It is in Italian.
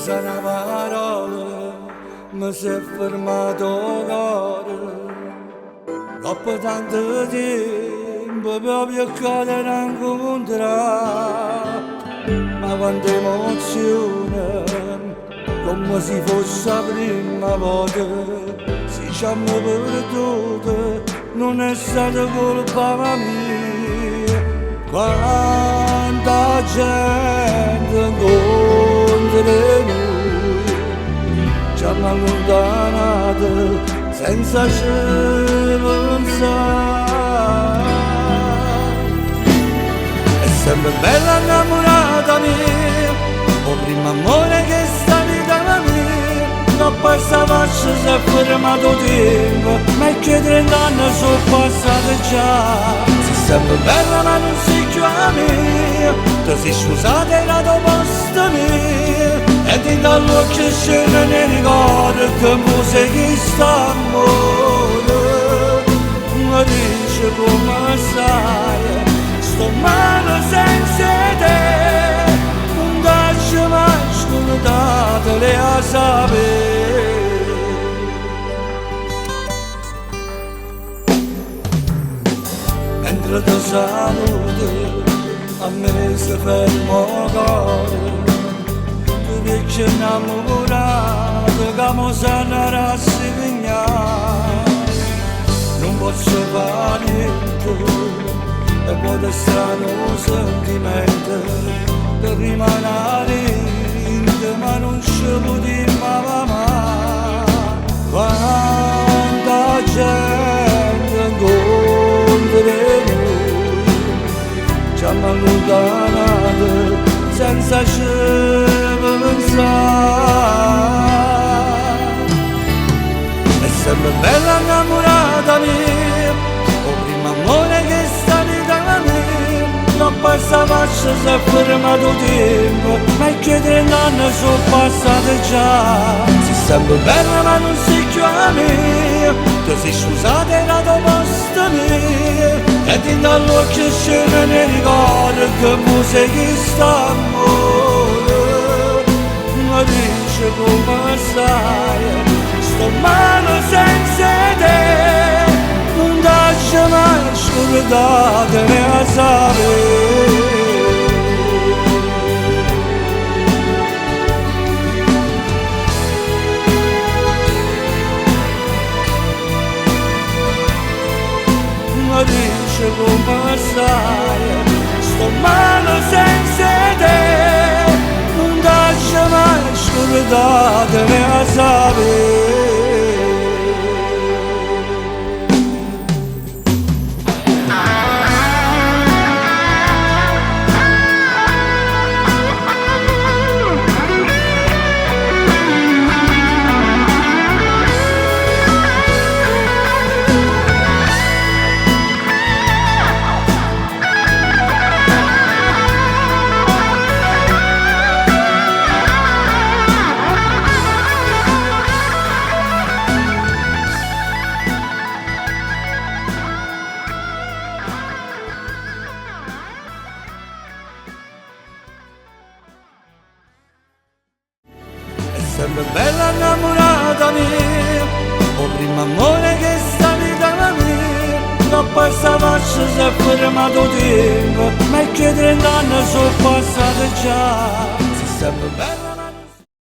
senza una parola mi si è fermato il cuore. Dopo tanto tempo proprio il cuore non incontra, ma quanta emozione, come se fosse la prima volta. Se ci hanno perduto non è stata colpa mia. Quanta gente incontra noi ci hanno allontanato senza ci pensare. È sempre bella innamorata mia, o primo amore che sta vita la mia. Non passa faccia si è fermato tempo, ma è che 30 anni sono passati già. Sei sempre bella ma non sei più la mia, ti sei scusata e la tua posta mia. E ti dall'occhio scena ne ricordo che mi sei chi sta amore. Mi dice come stai, sto male senza te, non lascio mai scordatele a sapere. Mentre ti saluto a me si fermo il cuore, tu vecchio innamorato che mi sanno rassegnare. Non posso fare niente e poi da strano sentimento che rimane in ma non ci potevo mai. Quanta gente incontra noi ci hanno allontanato senza ci pensare. È sempre bella innamorata mia, o primo amore che sta vita la mia. Non passa faccia si è fermato tempo, ma è che 30 anni sono passati già. Sei sempre bella ma non sei più la mia, ti sei scusata e la tua posta mia. E ti dall'occhio scena ne ricordo che mi sei chi sta amore. Mi dice come stai, sto male senza te, non lascio mai scordatene a sapere. Mi dice come stai, sto male senza te, non lascio mai scordatene a sapere. Sempre bella innamorata mia, o primo amore che sta vita la mia. Non passa faccia si è fermato tempo, ma è che 30 anni sono passati già. Sei sempre bella.